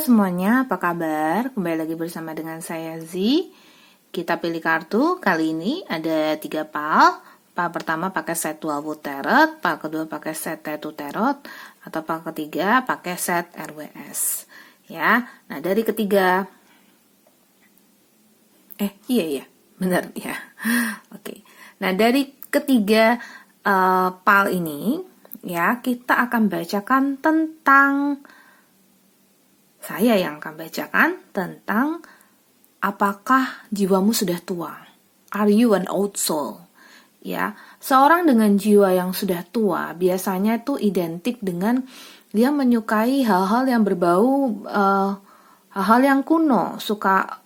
semuanya, apa kabar? Kembali lagi bersama dengan saya Z. Kita pilih kartu, kali ini ada 3 pal. Pal pertama pakai set 12 wood tarot, pal kedua pakai set tattoo tarot, atau pal ketiga pakai set RWS. Ya, nah dari ketiga, iya, benar ya. Oke, nah dari ketiga pal ini, ya kita akan bacakan tentang saya yang akan bacakan tentang apakah jiwamu sudah tua? Are you an old soul? Ya, seorang dengan jiwa yang sudah tua biasanya itu identik dengan dia menyukai hal-hal yang berbau hal-hal yang kuno, suka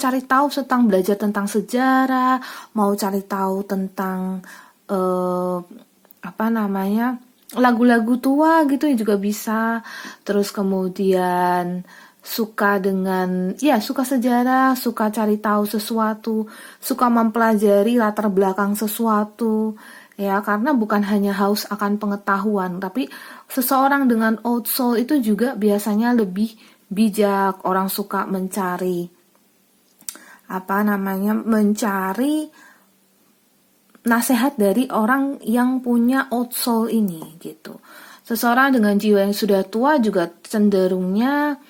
cari tahu tentang belajar tentang sejarah, mau cari tahu tentang lagu-lagu tua gitu juga bisa. Terus kemudian suka sejarah, suka cari tahu sesuatu, suka mempelajari latar belakang sesuatu. Ya, karena bukan hanya haus akan pengetahuan, tapi seseorang dengan old soul itu juga biasanya lebih bijak. Orang suka mencari nasihat dari orang yang punya old soul ini gitu. Seseorang dengan jiwa yang sudah tua juga cenderungnya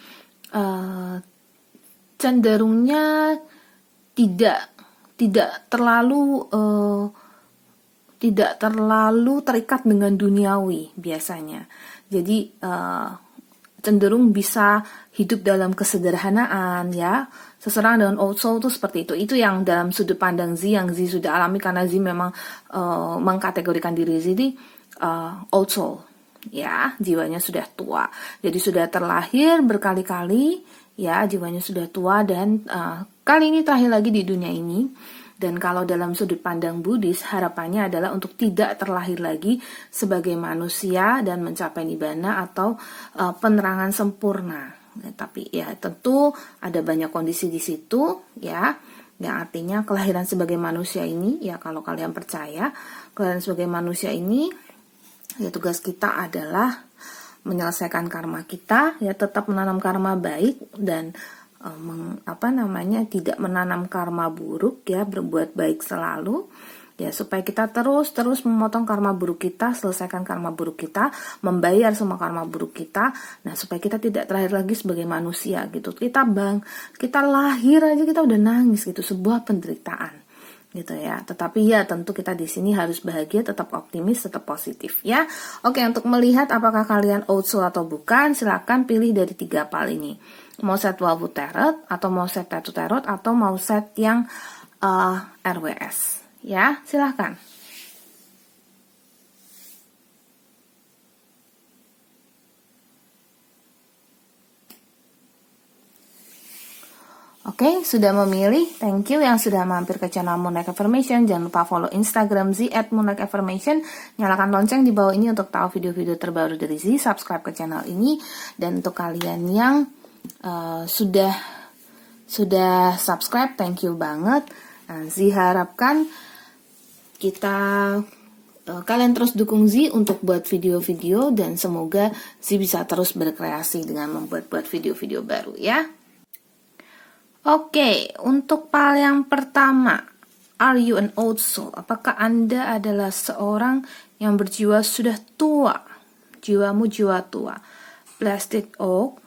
tidak terlalu terikat dengan duniawi biasanya. Jadi cenderung bisa hidup dalam kesederhanaan ya. Seseorang dengan old soul itu seperti itu. Itu yang dalam sudut pandang Z yang Z sudah alami, karena Z memang mengkategorikan diri Z di old soul. Ya, jiwanya sudah tua. Jadi sudah terlahir berkali-kali, ya, jiwanya sudah tua dan kali ini terakhir lagi di dunia ini. Dan kalau dalam sudut pandang Buddhis, harapannya adalah untuk tidak terlahir lagi sebagai manusia dan mencapai nibbana atau penerangan sempurna. Ya, tapi ya tentu ada banyak kondisi di situ, ya, yang artinya kelahiran sebagai manusia ini, ya kalau kalian percaya, kelahiran sebagai manusia ini, ya tugas kita adalah menyelesaikan karma kita, ya tetap menanam karma baik dan tidak menanam karma buruk, ya berbuat baik selalu, ya supaya kita terus memotong karma buruk kita, selesaikan karma buruk kita, membayar semua karma buruk kita. Nah, supaya kita tidak terlahir lagi sebagai manusia gitu. Kita lahir aja kita udah nangis gitu, sebuah penderitaan gitu ya. Tetapi ya tentu kita di sini harus bahagia, tetap optimis, tetap positif ya. Oke, untuk melihat apakah kalian old soul atau bukan, silakan pilih dari 3 pal ini. Mau set 12 wood tarot, atau mau set tattoo tarot, atau mau set yang RWS. Ya, silahkan. Oke, sudah memilih. Thank you yang sudah mampir ke channel Moonlight Affirmation. Jangan lupa follow Instagram Z @moonlightaffirmation. Nyalakan lonceng di bawah ini untuk tahu video-video terbaru dari Z. Subscribe ke channel ini. Dan untuk kalian yang sudah subscribe, thank you banget. Z harapkan kalian terus dukung Z untuk buat video-video, dan semoga Z bisa terus berkreasi dengan membuat video-video baru ya. Oke, untuk pal yang pertama, are you an old soul? Apakah Anda adalah seorang yang berjiwa sudah tua? Jiwamu jiwa tua. Plastic Oak.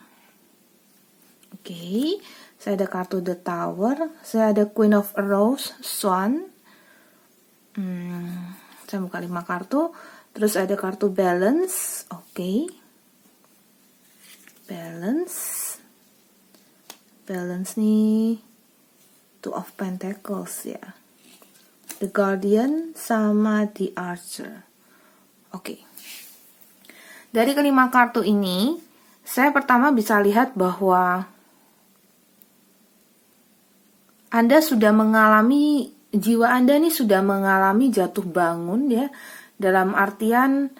Oke, saya ada kartu The Tower, saya ada Queen of a Rose, Swan. Saya buka 5 kartu. Terus ada kartu Balance. Oke. Balance nih, Two of Pentacles ya. The Guardian sama The Archer. Oke. Dari kelima kartu ini, saya pertama bisa lihat bahwa Anda sudah mengalami, jiwa Anda nih sudah mengalami jatuh bangun ya. Dalam artian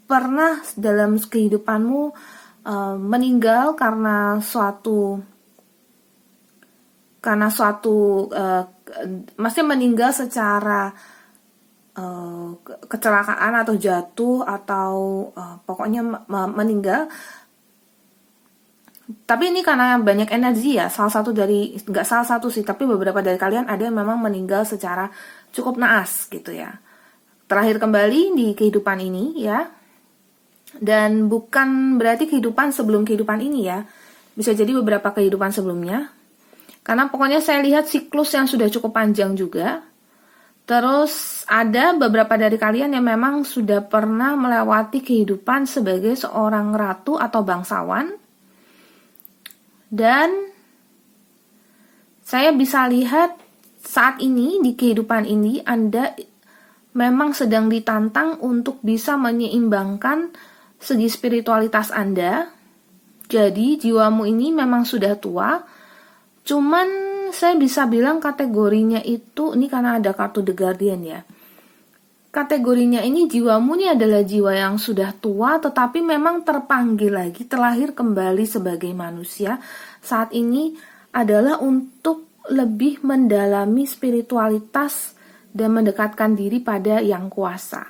pernah dalam kehidupanmu meninggal karena maksudnya meninggal secara kecelakaan atau jatuh atau pokoknya meninggal. Tapi ini karena banyak energi ya, nggak salah satu sih, tapi beberapa dari kalian ada yang memang meninggal secara cukup naas gitu ya. Terakhir kembali di kehidupan ini ya. Dan bukan berarti kehidupan sebelum kehidupan ini ya. Bisa jadi beberapa kehidupan sebelumnya. Karena pokoknya saya lihat siklus yang sudah cukup panjang juga. Terus ada beberapa dari kalian yang memang sudah pernah melewati kehidupan sebagai seorang ratu atau bangsawan. Dan saya bisa lihat saat ini di kehidupan ini Anda memang sedang ditantang untuk bisa menyeimbangkan segi spiritualitas Anda. Jadi jiwamu ini memang sudah tua. Cuman saya bisa bilang kategorinya itu, ini karena ada kartu The Guardian ya. Kategorinya ini jiwamu ini adalah jiwa yang sudah tua tetapi memang terpanggil lagi, terlahir kembali sebagai manusia. Saat ini adalah untuk lebih mendalami spiritualitas dan mendekatkan diri pada yang kuasa.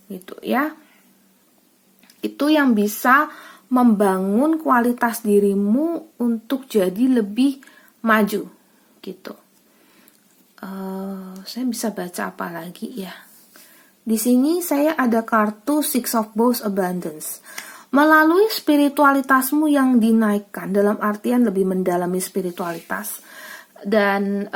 Gitu ya. Itu yang bisa membangun kualitas dirimu untuk jadi lebih maju gitu. Saya bisa baca apa lagi ya? Di sini saya ada kartu Six of Bowls Abundance. Melalui spiritualitasmu yang dinaikkan, dalam artian lebih mendalami spiritualitas, dan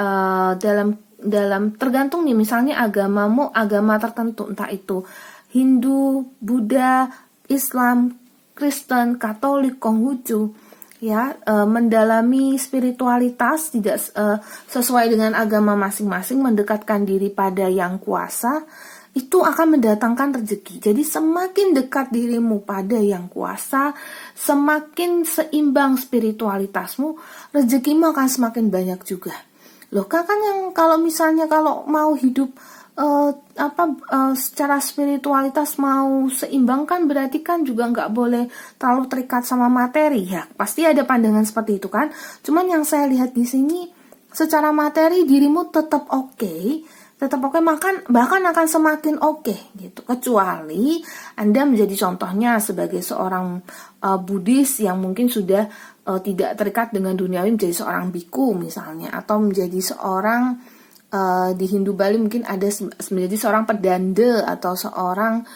dalam tergantung nih, misalnya agamamu agama tertentu, entah itu Hindu, Buddha, Islam, Kristen, Katolik, Konghucu, ya, mendalami spiritualitas tidak sesuai dengan agama masing-masing, mendekatkan diri pada yang kuasa, itu akan mendatangkan rezeki. Jadi semakin dekat dirimu pada yang kuasa, semakin seimbang spiritualitasmu, rezekimu akan semakin banyak juga. Loh, kan yang kalau misalnya kalau mau hidup secara spiritualitas mau seimbang kan berarti kan juga nggak boleh terlalu terikat sama materi ya. Pasti ada pandangan seperti itu kan. Cuman yang saya lihat di sini secara materi dirimu tetap oke, bahkan akan semakin oke gitu. Kecuali Anda menjadi contohnya sebagai seorang Buddhis yang mungkin sudah tidak terikat dengan duniawi, menjadi seorang biku misalnya, atau menjadi seorang di Hindu Bali mungkin ada menjadi seorang pedanda atau seseorang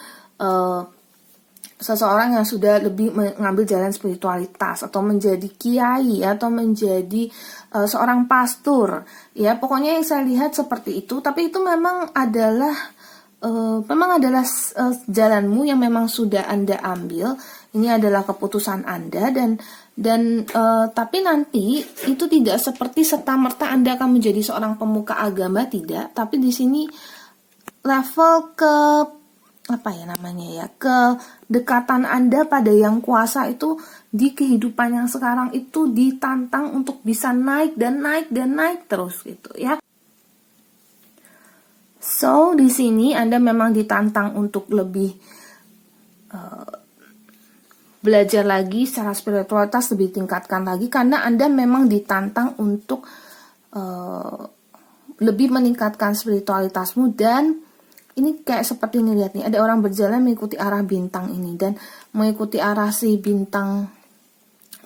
yang sudah lebih mengambil jalan spiritualitas, atau menjadi kiai, atau menjadi seorang pastor. Ya, pokoknya yang saya lihat seperti itu. Tapi itu memang adalah jalanmu yang memang sudah Anda ambil. Ini adalah keputusan Anda, dan tapi nanti itu tidak seperti serta-merta Anda akan menjadi seorang pemuka agama, tidak. Tapi di sini level kedekatan Anda pada yang kuasa itu di kehidupan yang sekarang itu ditantang untuk bisa naik dan naik terus gitu ya. So di sini Anda memang ditantang untuk lebih belajar lagi secara spiritualitas, lebih tingkatkan lagi, karena Anda memang ditantang untuk lebih meningkatkan spiritualitasmu. Dan ini kayak seperti ini, lihat nih, ada orang berjalan mengikuti arah bintang ini dan mengikuti arah si bintang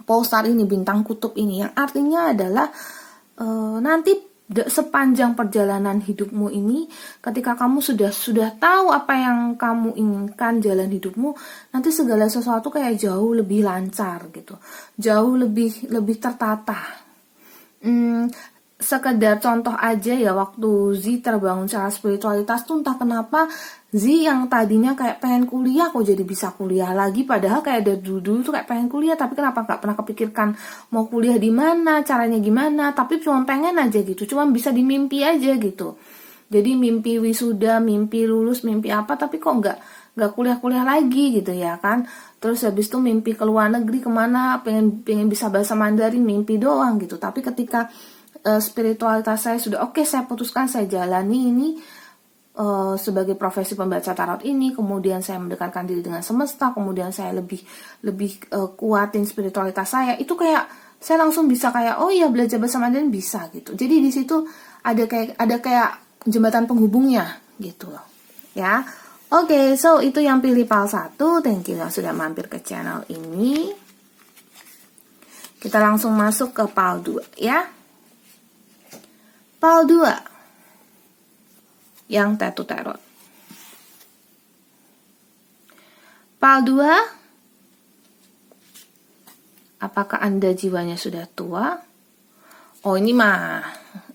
pulsar ini, bintang kutub ini, yang artinya adalah nanti sepanjang perjalanan hidupmu ini, ketika kamu sudah tahu apa yang kamu inginkan, jalan hidupmu, nanti segala sesuatu kayak jauh lebih lancar gitu, jauh lebih tertata. Sekedar contoh aja ya, waktu Z terbangun secara spiritualitas tuh entah kenapa Z yang tadinya kayak pengen kuliah kok jadi bisa kuliah lagi, padahal kayak dari dulu tuh kayak pengen kuliah, tapi kenapa nggak pernah kepikirkan mau kuliah di mana, caranya gimana, tapi cuma pengen aja gitu, cuma bisa dimimpi aja gitu. Jadi mimpi wisuda, mimpi lulus, mimpi apa, tapi kok nggak kuliah lagi gitu ya kan. Terus habis itu mimpi ke luar negeri kemana, pengen bisa bahasa Mandarin, mimpi doang gitu. Tapi ketika spiritualitas saya sudah oke, saya putuskan saya jalani ini sebagai profesi pembaca tarot ini, kemudian saya mendekatkan diri dengan semesta, kemudian saya lebih kuatin spiritualitas saya, itu kayak saya langsung bisa kayak, oh iya, belajar bahasa Mandarin bisa gitu. Jadi di situ ada kayak jembatan penghubungnya gitu loh. ya. Oke, so itu yang pilih PAL 1. Thank you yang sudah mampir ke channel ini. Kita langsung masuk ke PAL 2 ya. PAL 2 yang Tattoo Tarot. PAL 2, apakah Anda jiwanya sudah tua? Oh, ini mah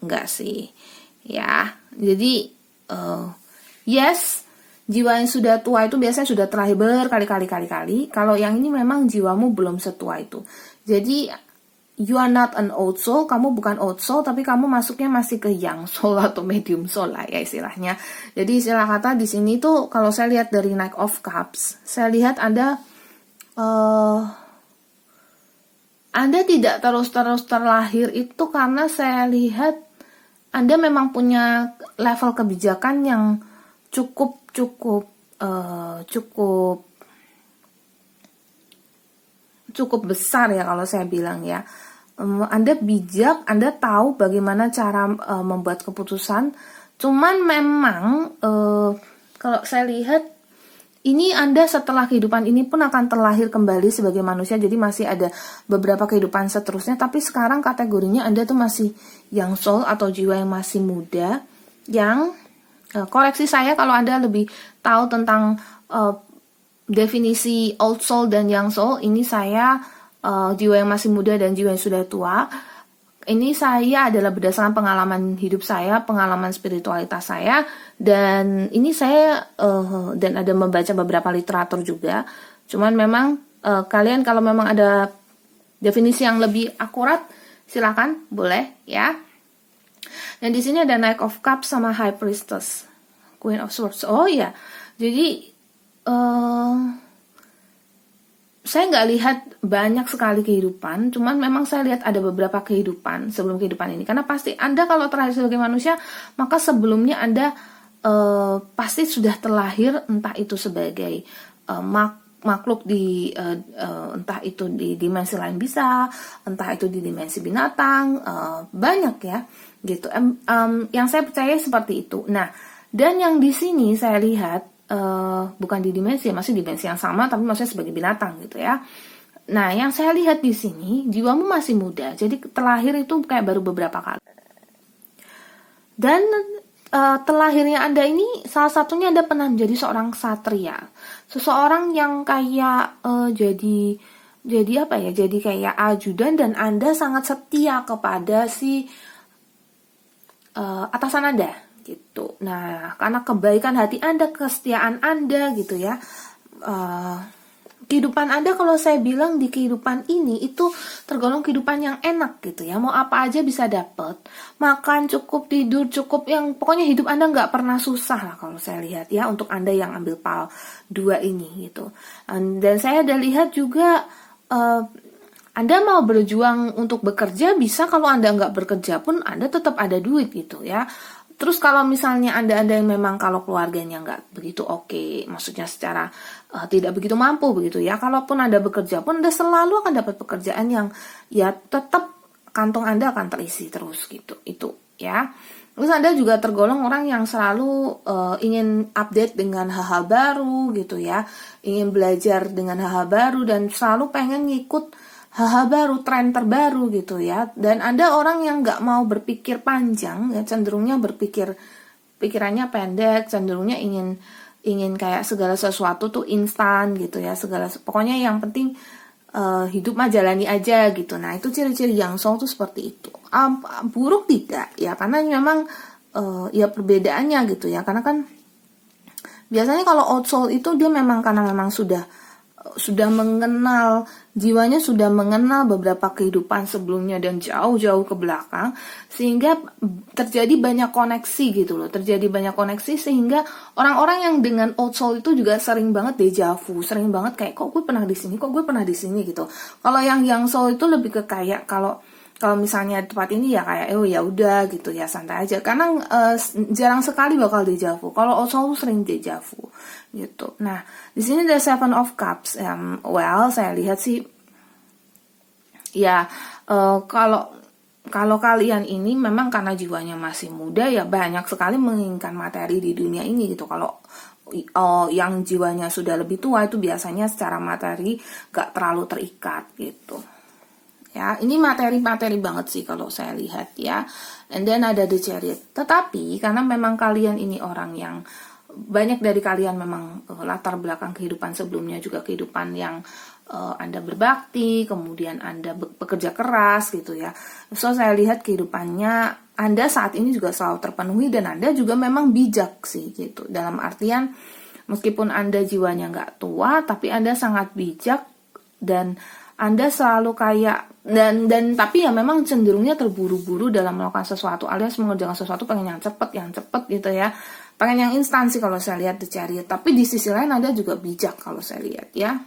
enggak sih. Ya, jadi yes, jiwa yang sudah tua itu biasanya sudah terlahir berkali-kali. Kalau yang ini memang jiwamu belum setua itu. Jadi you are not an old soul, kamu bukan old soul, tapi kamu masuknya masih ke young soul atau medium soul lah ya istilahnya. Jadi istilah kata di sini tuh kalau saya lihat dari Knight of Cups, saya lihat Anda tidak terus-terus terlahir itu karena saya lihat Anda memang punya level kebijakan yang cukup besar ya kalau saya bilang ya. Anda bijak, Anda tahu bagaimana cara membuat keputusan. Cuman memang kalau saya lihat ini Anda setelah kehidupan ini pun akan terlahir kembali sebagai manusia. Jadi masih ada beberapa kehidupan seterusnya. Tapi sekarang kategorinya Anda tuh masih young soul atau jiwa yang masih muda. Yang koreksi saya kalau Anda lebih tahu tentang definisi old soul dan young soul. Ini saya jiwa yang masih muda dan jiwa yang sudah tua. Ini saya adalah berdasarkan pengalaman hidup saya, pengalaman spiritualitas saya, dan ini saya dan ada membaca beberapa literatur juga. Cuman memang kalian kalau memang ada definisi yang lebih akurat, silakan, boleh ya. Dan di sini ada Knight of Cups sama High Priestess, Queen of Swords. Oh ya, jadi saya nggak lihat banyak sekali kehidupan, cuman memang saya lihat ada beberapa kehidupan sebelum kehidupan ini. Karena pasti Anda kalau terlahir sebagai manusia, maka sebelumnya Anda pasti sudah terlahir entah itu sebagai makhluk di entah itu di dimensi lain bisa, entah itu di dimensi binatang, banyak ya, gitu. Yang saya percaya seperti itu. Nah, dan yang di sini saya lihat bukan di dimensi, masih dimensi yang sama, tapi maksudnya sebagai binatang gitu ya. Nah, yang saya lihat di sini, jiwamu masih muda, jadi terlahir itu kayak baru beberapa kali. Dan terlahirnya Anda ini, salah satunya Anda pernah menjadi seorang ksatria, seseorang yang kayak jadi apa ya? Jadi kayak ajudan dan Anda sangat setia kepada si atasan Anda. Gitu. Nah, karena kebaikan hati Anda, kesetiaan Anda gitu ya. Kehidupan Anda kalau saya bilang di kehidupan ini itu tergolong kehidupan yang enak gitu ya. Mau apa aja bisa dapet. Makan cukup, tidur cukup, yang pokoknya hidup Anda nggak pernah susah lah kalau saya lihat ya, untuk Anda yang ambil PAL 2 ini gitu. Dan saya ada lihat juga Anda mau berjuang untuk bekerja bisa, kalau Anda nggak bekerja pun Anda tetap ada duit gitu ya. Terus kalau misalnya Anda yang memang kalau keluarganya nggak begitu oke, maksudnya secara tidak begitu mampu begitu ya, kalaupun Anda bekerja pun Anda selalu akan dapat pekerjaan yang ya tetap kantong Anda akan terisi terus gitu, itu ya. Terus Anda juga tergolong orang yang selalu ingin update dengan hal-hal baru gitu ya, ingin belajar dengan hal-hal baru dan selalu pengen ngikut hal-hal baru, tren terbaru gitu ya. Dan Anda orang yang nggak mau berpikir panjang ya, cenderungnya pikirannya pendek, cenderungnya ingin kayak segala sesuatu tuh instan gitu ya, pokoknya yang penting hidup mah jalani aja gitu. Nah, itu ciri-ciri yang soul tuh seperti itu. Buruk tidak ya, karena memang ya perbedaannya gitu ya, karena kan biasanya kalau old soul itu dia memang karena memang sudah mengenal, jiwanya sudah mengenal beberapa kehidupan sebelumnya dan jauh-jauh ke belakang, sehingga terjadi banyak koneksi gitu loh, sehingga orang-orang yang dengan old soul itu juga sering banget deja vu, sering banget kayak kok gue pernah di sini gitu. Kalau yang young soul itu lebih ke kayak kalau misalnya tempat ini ya kayak ya udah gitu ya, santai aja, karena jarang sekali bakal deja vu. Kalau old soul sering deja vu gitu. Nah, di sini ada Seven of Cups. Saya lihat sih ya kalau kalian ini memang karena jiwanya masih muda ya banyak sekali menginginkan materi di dunia ini gitu. Kalau yang jiwanya sudah lebih tua itu biasanya secara materi gak terlalu terikat gitu. Ya, ini materi-materi banget sih kalau saya lihat ya. And then ada The Chariot. Tetapi karena memang kalian ini orang yang banyak dari kalian memang latar belakang kehidupan sebelumnya juga kehidupan yang Anda berbakti, kemudian Anda bekerja keras gitu ya. So saya lihat kehidupannya Anda saat ini juga selalu terpenuhi dan Anda juga memang bijak sih gitu. Dalam artian meskipun Anda jiwanya nggak tua, tapi Anda sangat bijak dan Anda selalu kayak dan tapi ya memang cenderungnya terburu-buru dalam melakukan sesuatu alias mengerjakan sesuatu pengen yang cepet gitu ya. Pengen yang instan sih kalau saya lihat The Chariot. Tapi di sisi lain Anda juga bijak kalau saya lihat ya.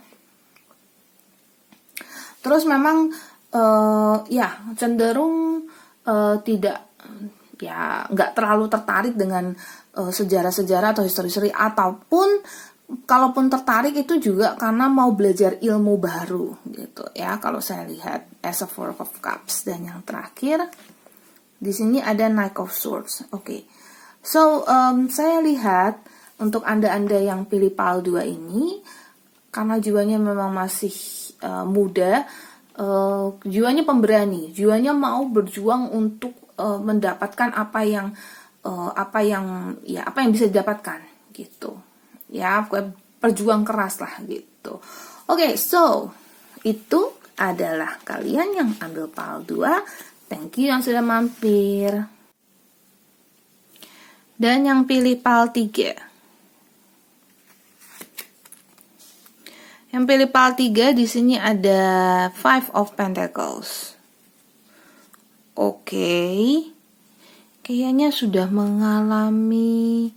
Terus memang ya cenderung tidak ya nggak terlalu tertarik dengan sejarah-sejarah atau history ataupun kalaupun tertarik itu juga karena mau belajar ilmu baru gitu ya kalau saya lihat as a Four of Cups. Dan yang terakhir di sini ada Knight of Swords. Oke. So saya lihat untuk Anda yang pilih PAL 2 ini karena jiwanya memang masih muda, jiwanya pemberani, jiwanya mau berjuang untuk mendapatkan apa yang bisa didapatkan gitu ya, perjuang keras lah gitu. Oke, so itu adalah kalian yang ambil PAL 2. Thank you yang sudah mampir. Dan yang pilih PAL 3. Yang pilih PAL 3 di sini ada Five of Pentacles. Oke. Kayaknya sudah mengalami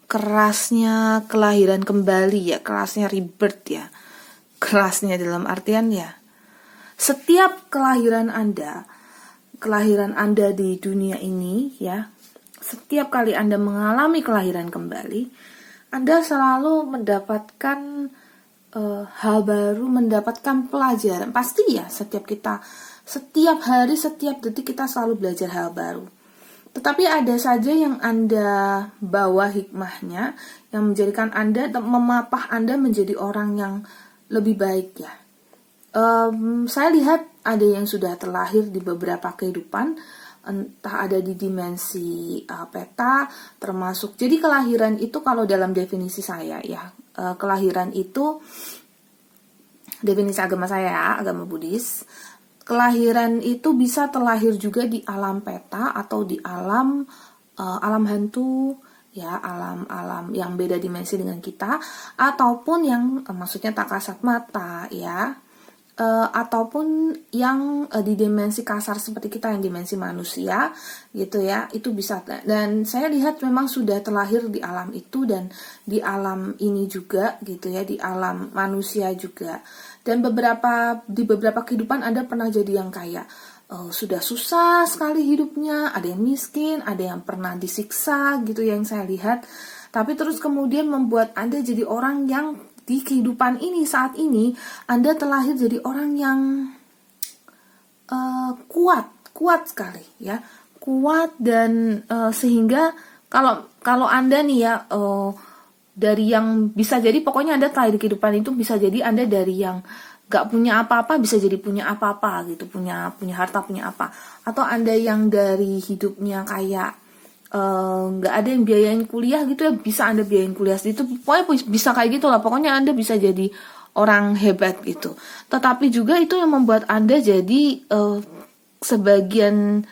kerasnya kelahiran kembali ya, kerasnya rebirth ya. Kerasnya dalam artian ya, setiap kelahiran Anda di dunia ini ya, setiap kali Anda mengalami kelahiran kembali, Anda selalu mendapatkan hal baru, mendapatkan pelajaran. Pasti ya, setiap hari, setiap detik kita selalu belajar hal baru. Tetapi ada saja yang Anda bawa hikmahnya, yang menjadikan Anda, memapah Anda menjadi orang yang lebih baik ya. Saya lihat ada yang sudah terlahir di beberapa kehidupan, entah ada di dimensi peta, termasuk. Jadi kelahiran itu kalau dalam definisi saya ya, kelahiran itu definisi agama saya, agama Buddhis. Kelahiran itu bisa terlahir juga di alam peta atau di alam hantu ya, alam yang beda dimensi dengan kita, ataupun yang maksudnya tak kasat mata ya, ataupun yang di dimensi kasar seperti kita, yang dimensi manusia gitu ya, itu bisa. Dan saya lihat memang sudah terlahir di alam itu dan di alam ini juga gitu ya, di alam manusia juga. Dan di beberapa kehidupan Anda pernah jadi yang kayak sudah susah sekali hidupnya, ada yang miskin, ada yang pernah disiksa gitu yang saya lihat. Tapi terus kemudian membuat Anda jadi orang yang di kehidupan ini saat ini Anda terlahir jadi orang yang kuat sekali ya, kuat. Dan sehingga kalau Anda nih ya, dari yang bisa jadi pokoknya Anda terlahir di kehidupan itu bisa jadi Anda dari yang gak punya apa-apa bisa jadi punya apa-apa gitu, punya harta, punya apa. Atau Anda yang dari hidupnya kayak nggak ada yang biayain kuliah gitu ya, bisa Anda biayain kuliah itu, pokoknya bisa kayak gitu lah, pokoknya Anda bisa jadi orang hebat gitu. Tetapi juga itu yang membuat Anda jadi sebagian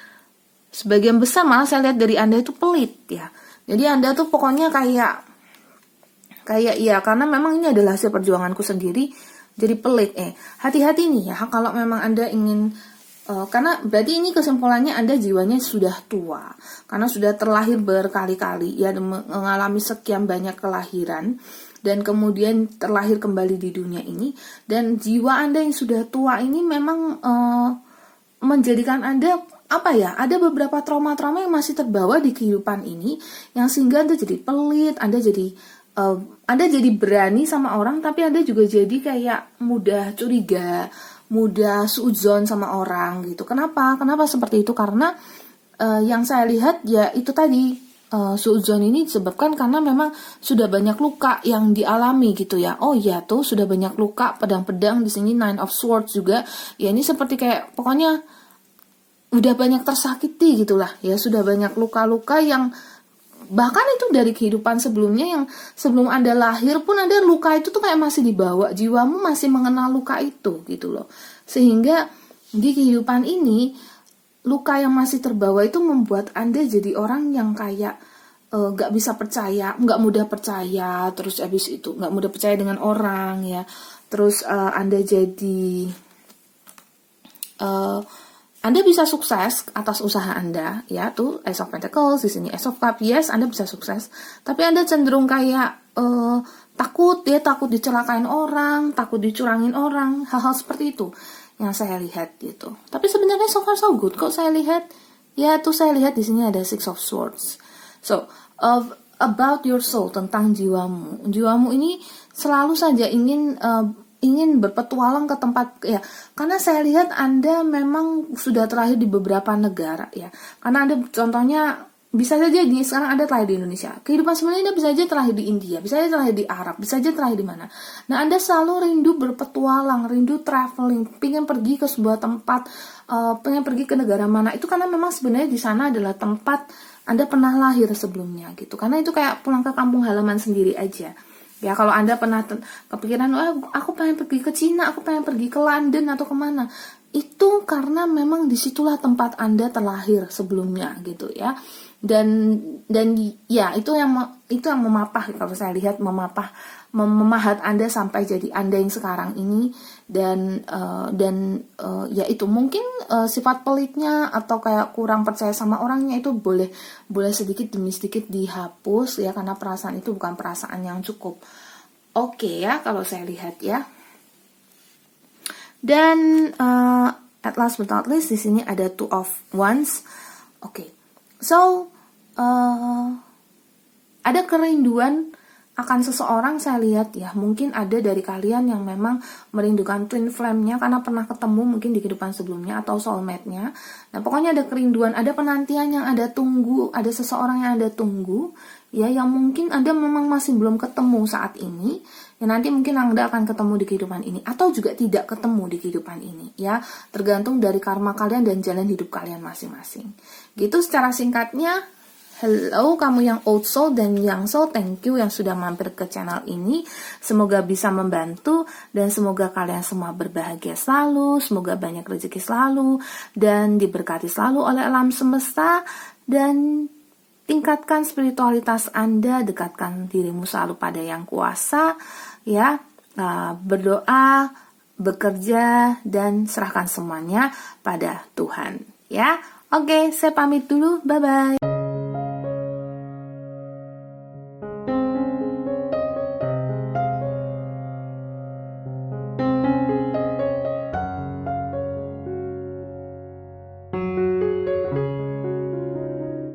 besar malah saya lihat dari Anda itu pelit ya. Jadi Anda tuh pokoknya kayak ya, karena memang ini adalah hasil perjuanganku sendiri, jadi pelit. Hati-hati nih ya kalau memang Anda ingin, karena berarti ini kesimpulannya Anda jiwanya sudah tua, karena sudah terlahir berkali-kali ya, mengalami sekian banyak kelahiran dan kemudian terlahir kembali di dunia ini. Dan jiwa Anda yang sudah tua ini memang menjadikan Anda ada beberapa trauma-trauma yang masih terbawa di kehidupan ini, yang sehingga Anda jadi pelit, Anda jadi berani sama orang, tapi Anda juga jadi kayak mudah curiga, mudah suudzon sama orang gitu. Kenapa seperti itu? Karena yang saya lihat ya itu tadi, suudzon ini disebabkan karena memang sudah banyak luka yang dialami gitu ya. Oh ya tuh sudah banyak luka, pedang-pedang di sini Nine of Swords juga. Ya ini seperti kayak pokoknya udah banyak tersakiti gitulah ya, sudah banyak luka-luka yang bahkan itu dari kehidupan sebelumnya, yang sebelum Anda lahir pun Anda luka itu tuh kayak masih dibawa, jiwamu masih mengenal luka itu gitu loh. Sehingga di kehidupan ini luka yang masih terbawa itu membuat Anda jadi orang yang kayak gak bisa percaya, gak mudah percaya, terus habis itu gak mudah percaya dengan orang ya. Terus Anda jadi Anda bisa sukses atas usaha Anda ya, tuh Ace of Pentacles, di sini Ace of Cups. Yes, Anda bisa sukses, tapi Anda cenderung kayak takut dicelakain orang, takut dicurangin orang, hal-hal seperti itu yang saya lihat gitu. Tapi sebenarnya so far so good kok saya lihat. Ya tuh saya lihat di sini ada Six of Swords. So, about your soul, tentang jiwamu. Jiwamu ini selalu saja ingin berpetualang ke tempat ya. Karena saya lihat Anda memang sudah terlahir di beberapa negara ya. Karena Anda contohnya bisa saja nih sekarang Anda terlahir di Indonesia. Kehidupan sebelumnya Anda bisa saja terlahir di India, bisa saja terlahir di Arab, bisa saja terlahir di mana. Nah, Anda selalu rindu berpetualang, rindu traveling, pengen pergi ke sebuah tempat, pengen pergi ke negara mana. Itu karena memang sebenarnya di sana adalah tempat Anda pernah lahir sebelumnya gitu. Karena itu kayak pulang ke kampung halaman sendiri aja. Ya, kalau Anda pernah kepikiran, aku pengen pergi ke Cina, aku pengen pergi ke London atau kemana, itu karena memang disitulah tempat Anda terlahir sebelumnya gitu ya. Dan ya itu yang memapah, kalau saya lihat memahat Anda sampai jadi Anda yang sekarang ini. Dan ya itu mungkin sifat pelitnya atau kayak kurang percaya sama orangnya itu boleh sedikit demi sedikit dihapus ya, karena perasaan itu bukan perasaan yang cukup oke ya kalau saya lihat ya. Dan at last but not least di sini ada Two of Wands. Oke. So, ada kerinduan akan seseorang saya lihat ya. Mungkin ada dari kalian yang memang merindukan twin flame-nya karena pernah ketemu mungkin di kehidupan sebelumnya atau soulmate-nya. Nah, pokoknya ada kerinduan, ada penantian yang Anda tunggu, ada seseorang yang Anda tunggu ya, yang mungkin Anda memang masih belum ketemu saat ini. Ya, nanti mungkin Anda akan ketemu di kehidupan ini atau juga tidak ketemu di kehidupan ini ya, tergantung dari karma kalian dan jalan hidup kalian masing-masing. Gitu secara singkatnya. Hello kamu yang old soul dan young soul, thank you yang sudah mampir ke channel ini. Semoga bisa membantu dan semoga kalian semua berbahagia selalu, semoga banyak rezeki selalu dan diberkati selalu oleh alam semesta. Dan tingkatkan spiritualitas Anda, dekatkan dirimu selalu pada yang kuasa ya. Berdoa, bekerja dan serahkan semuanya pada Tuhan ya. Oke, saya pamit dulu, bye bye.